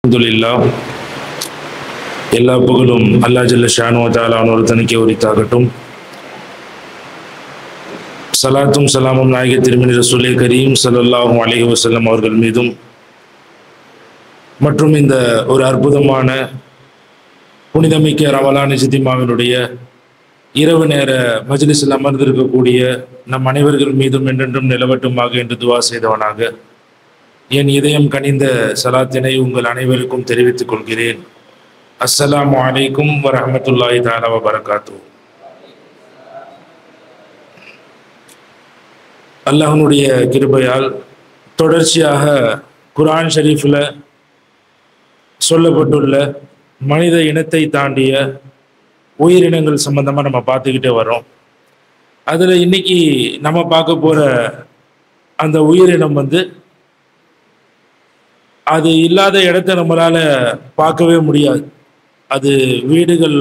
அல்ஹம்துலில்லாஹ். எல்லா புகழும் அல்லாஹ் ஜல்ல ஷானு வ தஆலாவின் ஒருத்தனுக்கே உரித்தாகட்டும். சலாத்தும் சலாமும் நாயக திருமணி ரசூலே கரீம் ஸல்லல்லாஹு அலைஹி வஸல்லம் அவர்கள் மீதும் மற்றும் இந்த ஒரு அற்புதமான புனிதமிக்க ரமலான் இஜ்திமாவினுடைய இரவு நேர மஜ்லிஸில் அமர்ந்திருக்கக்கூடிய நம் அனைவர்கள் மீதும் என்றென்றும் நிலவட்டுமாக என்று துவா செய்தவனாக என் இதயம் கனிந்த சலாத்தினை உங்கள் அனைவருக்கும் தெரிவித்துக் கொள்கிறேன். அஸ்ஸலாமு அலைக்கும் வரஹ்மத்துல்லாஹி தஆலா வ பரகாத்துஹு. அல்லாஹ்வுடைய கிருபையால் தொடர்ச்சியாக குர்ஆன் ஷரீஃபில் சொல்லப்பட்டுள்ள மனித இனத்தை தாண்டிய உயிரினங்கள் சம்பந்தமாக நம்ம பார்த்துக்கிட்டே வரோம். அதில் இன்னைக்கு நம்ம பார்க்க போகிற அந்த உயிரினம் அது இல்லாத இடத்த நம்மளால் பார்க்கவே முடியாது. அது வீடுகள்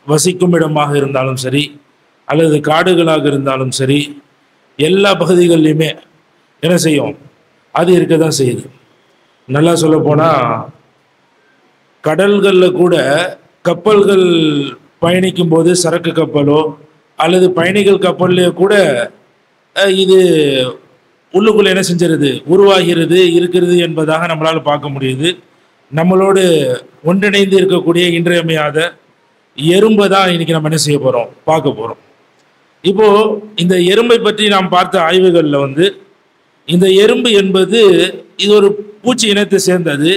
வசிக்கும் இடமாக இருந்தாலும் சரி, அல்லது காடுகளாக இருந்தாலும் சரி, எல்லா பகுதிகள்லையுமே என்ன செய்யும், அது இருக்க தான் செய்யுது. நல்லா சொல்லப்போனால் கடல்களில் கூட கப்பல்கள் பயணிக்கும் போது சரக்கு கப்பலோ அல்லது பயணிகள் கப்பல்லையோ கூட இது உள்ளுக்குள்ள என்ன செஞ்சிருது, உருவாகிறது, இருக்கிறது என்பதாக நம்மளால் பார்க்க முடியுது. நம்மளோடு ஒன்றிணைந்து இருக்கக்கூடிய இன்றியமையாத எறும்பை தான் இன்னைக்கு நம்ம என்ன செய்ய போகிறோம், பார்க்க போகிறோம். இப்போ இந்த எறும்பை பற்றி நாம் பார்த்த ஆய்வுகளில் இந்த எறும்பு என்பது இது ஒரு பூச்சி இனத்தை சேர்ந்தது.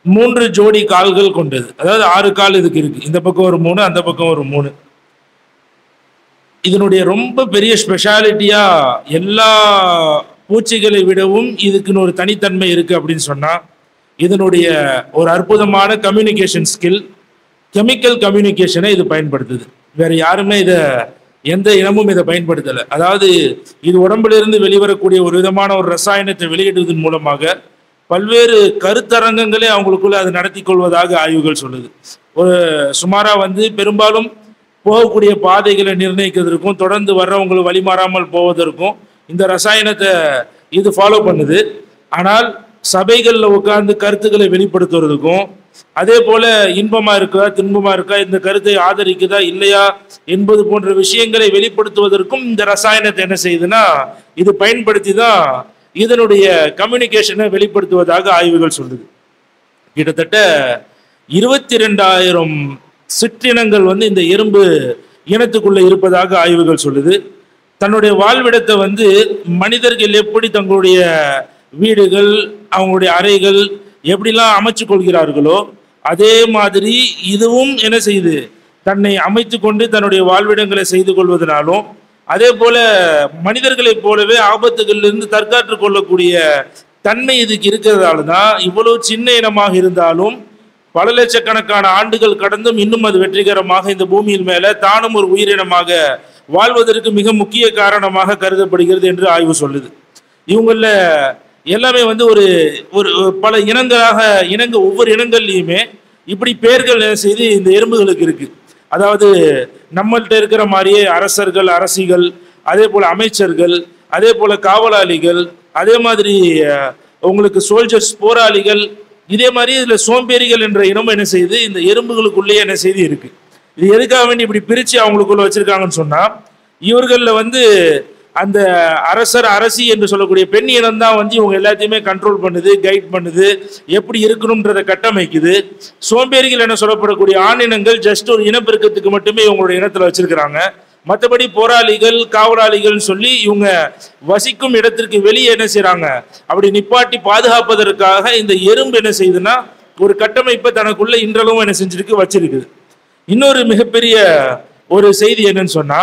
3 ஜோடி கால்கள் கொண்டது. அதாவது 6 கால் இதுக்கு இருக்கு. இந்த பக்கம் ஒரு 3, அந்த பக்கம் ஒரு 3. இதனுடைய ரொம்ப பெரிய ஸ்பெஷாலிட்டியா எல்லா பூச்சிகளை விடவும் இதுக்குன்னு ஒரு தனித்தன்மை இருக்கு அப்படின்னு சொன்னா, இதனுடைய ஒரு அற்புதமான கம்யூனிகேஷன் ஸ்கில், கெமிக்கல் கம்யூனிகேஷனை இது பயன்படுத்துது. வேற யாருமே இதை எந்த இனமும் இதை பயன்படுத்தலை. அதாவது இது உடம்புல இருந்து வெளிவரக்கூடிய ஒரு விதமான ஒரு ரசாயனத்தை வெளியிடுவதன் மூலமாக பல்வேறு கருத்தரங்கங்களே அவங்களுக்குள்ள அது நடத்தி கொள்வதாக ஆய்வுகள் சொல்லுது. ஒரு சுமாரா பெரும்பாலும் போகக்கூடிய பாதைகளை நிர்ணயிக்கிறதுக்கும் தொடர்ந்து வர்றவங்களை வழிமாறாமல் போவதற்கும் இந்த ரசாயனத்தை இது ஃபாலோ பண்ணுது. ஆனால் சபைகளில் உட்கார்ந்து கருத்துக்களை வெளிப்படுத்துவதற்கும், அதே போல இன்பமா இருக்கா துன்பமா இருக்கா, இந்த கருத்தை ஆதரிக்குதா இல்லையா என்பது போன்ற விஷயங்களை வெளிப்படுத்துவதற்கும் இந்த ரசாயனத்தை என்ன செய்யுதுன்னா இது பயன்படுத்தி தான் இதனுடைய கம்யூனிகேஷனை வெளிப்படுத்துவதாக ஆய்வுகள் சொல்லுது. கிட்டத்தட்ட 22,000 சிற்றினங்கள் இந்த எறும்பு இனத்துக்குள்ள இருப்பதாக ஆய்வுகள் சொல்லுது. தன்னுடைய வாழ்விடத்தை மனிதர்கள் எப்படி தங்களுடைய வீடுகள், அவங்களுடைய அறைகள் எப்படிலாம் அமைச்சு கொள்கிறார்களோ அதே மாதிரி இதுவும் என்ன செய்யுது, தன்னை அமைத்து கொண்டு தன்னுடைய வாழ்விடங்களை செய்து கொள்வதனாலும், அதே போல மனிதர்களைப் போலவே ஆபத்துகளிலிருந்து தற்காத்து கொள்ளக்கூடிய தன்மை இதுக்கு இருக்கிறதால தான் இவ்வளவு சின்ன இனமாக இருந்தாலும் பல லட்சக்கணக்கான ஆண்டுகள் கடந்தும் இன்னும் அது வெற்றிகரமாக இந்த பூமியின் மேல தானும் ஒரு உயிரினமாக வாழ்வதற்கு மிக முக்கிய காரணமாக கருதப்படுகிறது என்று ஆய்வு சொல்லுது. இவங்கள எல்லாமே ஒரு ஒரு பல ஒவ்வொரு இனங்கள்லையுமே இப்படி பெயர்கள் செய்து இந்த எறும்புகளுக்கு இருக்கு. அதாவது நம்மள்கிட்ட இருக்கிற மாதிரியே அரசர்கள், அரசிகள், அதே போல அமைச்சர்கள், அதே போல காவலாளிகள், அதே மாதிரி உங்களுக்கு சோல்ஜர்ஸ், போராளிகள், இதே மாதிரி இதுல சோம்பேறிகள் என்ற இனமும் என்ன செய்யுது இந்த எறும்புகளுக்குள்ளே என்ன செய்தி இருக்கு. இது எதுக்காக வேண்டி இப்படி பிரிச்சு அவங்களுக்குள்ள வச்சிருக்காங்கன்னு சொன்னா, இவர்கள்ல அந்த அரசர், அரசி என்று சொல்லக்கூடிய பெண் இனம் தான் இவங்க எல்லாத்தையுமே கண்ட்ரோல் பண்ணுது, கைட் பண்ணுது, எப்படி இருக்கணும்ன்றதை கட்டமைக்குது. சோம்பேறிகள் என சொல்லப்படக்கூடிய ஆண் இனங்கள் ஜஸ்ட் ஒரு இனப்பெருக்கத்துக்கு மட்டுமே இவங்களுடைய இனத்துல வச்சிருக்கிறாங்க. மற்றபடி போராளிகள், காவலாளிகள் சொல்லி இவங்க வசிக்கும் இடத்திற்கு வெளியே என்ன செய்யறாங்க, அப்படி நிப்பாட்டி பாதுகாப்பதற்காக இந்த எறும்பு என்ன செய்யுதுன்னா ஒரு கட்டமைப்பை தனக்குள்ள இன்றளவும் என்ன செஞ்சிருக்கு, வச்சிருக்குது. இன்னொரு மிகப்பெரிய ஒரு செய்தி என்னன்னு சொன்னா,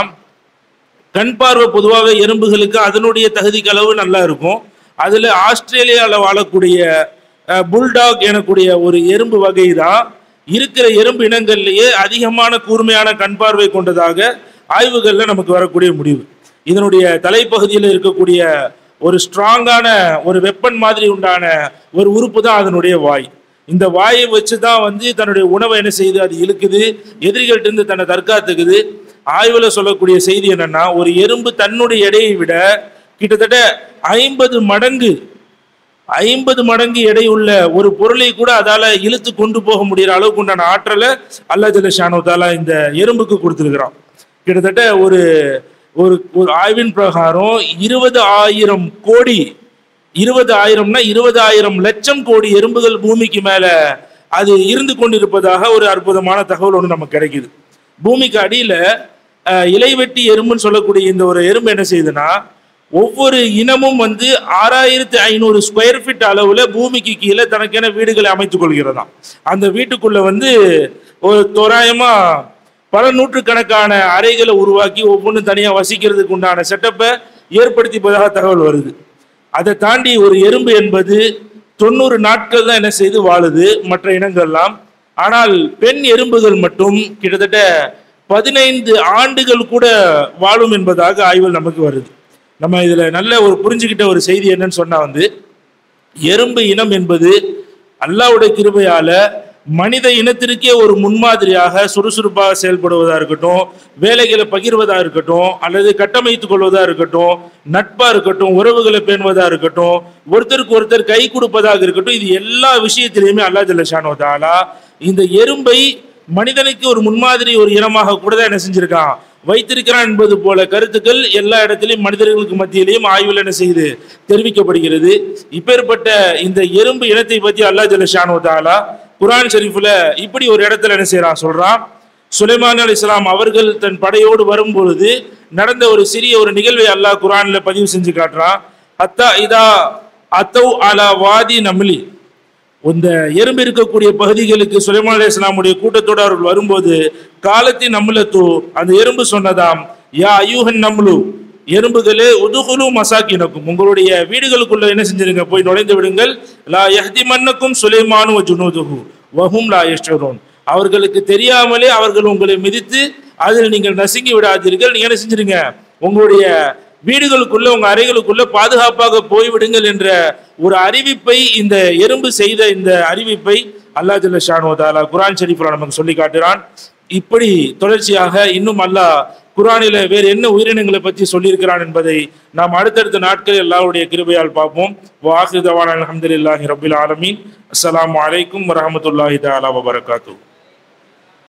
கண் பார்வை பொதுவாக எறும்புகளுக்கு அதனுடைய தகுதிக்கு அளவு நல்லா இருக்கும். அதுல ஆஸ்திரேலியாவில் வாழக்கூடிய புல்டாக் எனக்கூடிய ஒரு எறும்பு வகை தான் இருக்கிற எறும்பு இனங்கள்லேயே அதிகமான கூர்மையான கண் பார்வை கொண்டதாக ஆய்வுகள்ல நமக்கு வரக்கூடிய முடிவு. இதனுடைய தலைப்பகுதியில் இருக்கக்கூடிய ஒரு ஸ்ட்ராங்கான ஒரு வெப்பன் மாதிரி உண்டான ஒரு உறுப்பு தான் அதனுடைய வாய். இந்த வாயை வச்சு தான் தன்னுடைய உணவை என்ன செய்யுது, அது இழுக்குது, எதிரிகள்ட்ட இருந்து தன்னை தற்காத்துக்குது. ஆய்வுல சொல்லக்கூடிய செய்தி என்னன்னா, ஒரு எறும்பு தன்னுடைய எடையை விட கிட்டத்தட்ட 50 மடங்கு 50 மடங்கு எடையுள்ள ஒரு பொருளை கூட அதால இழுத்து கொண்டு போக முடிகிற அளவுக்கு உண்டான ஆற்றலை அல்லாஹ் ஜல்ல ஷானு தாலா இந்த எறும்புக்கு கொடுத்துருக்கிறான். கிட்டத்தட்ட ஒரு ஒரு ஒரு ஆய்வின் பிரகாரம் 20,000 கோடி, 20,000னா 20,000 லட்சம் கோடி எறும்புகள் பூமிக்கு மேல அது இருந்து கொண்டிருப்பதாக ஒரு அற்புதமான தகவல் ஒன்று நமக்கு கிடைக்குது. பூமிக்கு அடியில இலைவெட்டி எறும்புன்னு சொல்லக்கூடிய இந்த ஒரு எறும்பு என்ன செய்யுதுன்னா, ஒவ்வொரு இனமும் 6500 ஸ்கொயர் ஃபீட் அளவுல பூமிக்கு கீழே தனக்கென வீடுகளை அமைத்துக் கொள்கிறதாம். அந்த வீட்டுக்குள்ள ஒரு தோராயமா பல நூற்றுக்கணக்கான அறைகளை உருவாக்கி ஒவ்வொன்றும் தனியா வசிக்கிறதுக்கு உண்டான செட்டப்பை ஏற்படுத்திப்பதாக தகவல் வருது. அதை தாண்டி ஒரு எறும்பு என்பது 90 நாட்கள் தான் என்ன செய்து வாழுது மற்ற இனங்கள்லாம். ஆனால் பெண் எறும்புகள் மட்டும் கிட்டத்தட்ட 15 ஆண்டுகள் கூட வாழும் என்பதாக ஆய்வுகள் நமக்கு வருது. நம்ம இதுல நல்ல ஒரு புரிஞ்சுக்கிட்ட ஒரு செய்தி என்னன்னு சொன்னா, எறும்பு இனம் என்பது அல்லாஹ்வுடைய கிருபையால மனித இனத்திற்கே ஒரு முன்மாதிரியாக சுறுசுறுப்பாக செயல்படுவதா இருக்கட்டும், வேலைகளை பகிர்வதா இருக்கட்டும், அல்லது கட்டமைத்துக் கொள்வதா இருக்கட்டும், நட்பா இருக்கட்டும், உறவுகளை பேணுவதா இருக்கட்டும், ஒருத்தருக்கு ஒருத்தர் கை கொடுப்பதாக இருக்கட்டும், இது எல்லா விஷயத்திலையுமே அல்லாஹ் ஜல்ல ஷானு தஆலா இந்த எறும்பை மனிதனுக்கு ஒரு முன்மாதிரி ஒரு இனமாக கூட தான் என்ன செஞ்சிருக்கான், வைத்திருக்கிறான் என்பது போல கருத்துக்கள் எல்லா இடத்திலையும் மனிதர்களுக்கு மத்தியிலையும் ஆய்வில் என்ன செய்து தெரிவிக்கப்படுகிறது. இப்பேற்பட்ட இந்த எறும்பு இனத்தை பற்றி அல்லாஹ் ஜல்ல ஷானு தஆலா குர்ஆன் ஷரீஃப்ல இப்படி ஒரு இடத்துல என்ன செய்யறான் சொல்றான். சுலைமான் அலைஹிஸ்ஸலாம் அவர்கள் தன் படையோடு வரும்பொழுது நடந்த ஒரு சிறிய ஒரு நிகழ்வை அல்லாஹ் குர்ஆன்ல பதிவு செஞ்சு காட்டுறான். ஹத்தா இதா அத்தௌ அலா வாதி நம்லி, இந்த எறும்பு இருக்கக்கூடிய பகுதிகளுக்கு சுலைமான் அலைஹிஸ்ஸலாமுடைய கூட்டத்தோடு அவர்கள் வரும்போது காலத்தின் நம்லத்து, அந்த எறும்பு சொன்னதாம், யா அய்யூஹன் நம்லு, எறும்புகளே உதுகுலு மசாக்கினக்கும், உங்களுடைய வீடுகளுக்குள்ள என்ன செஞ்சிருங்க, போய் நுழைந்து விடுங்கள். லா யஹ்திமன்னக்கும் சுலைமானு வ ஜுனூதுஹு வஹும் லா யஷ்உரூன், அவர்களுக்கு தெரியாமலே அவர்கள் உங்களை மிதித்து அதில் நீங்கள் நசுங்கி விடாதீர்கள். நீங்க என்ன செஞ்சிருங்க, உங்களுடைய வீடுகளுக்குள்ள உங்க அறைகளுக்குள்ள பாதுகாப்பாக போய்விடுங்கள் என்ற ஒரு அறிவிப்பை, இந்த எறும்பு செய்த இந்த அறிவிப்பை அல்லாஹ் ஜல்ல ஷானு தஆலா குர்ஆன் ஷரீஃப்ல நமக்கு சொல்லி காட்டுறான். இப்படி தொடர்ச்சியாக இன்னும் அல்லாஹ் குர்ஆனில வேறு என்ன உயிரினங்களை பற்றி சொல்லியிருக்கிறான் என்பதை நாம் அடுத்தடுத்த நாட்களில் அல்லாஹ்வுடைய கிருபையால் பார்ப்போம். வாஹிரு தவானா அல்ஹம்துலில்லாஹி ரப்பில் ஆலமீன். அஸ்ஸலாமு அலைக்கும் வரஹ்மத்துல்லாஹி தஆலா வபரகாத்துஹு.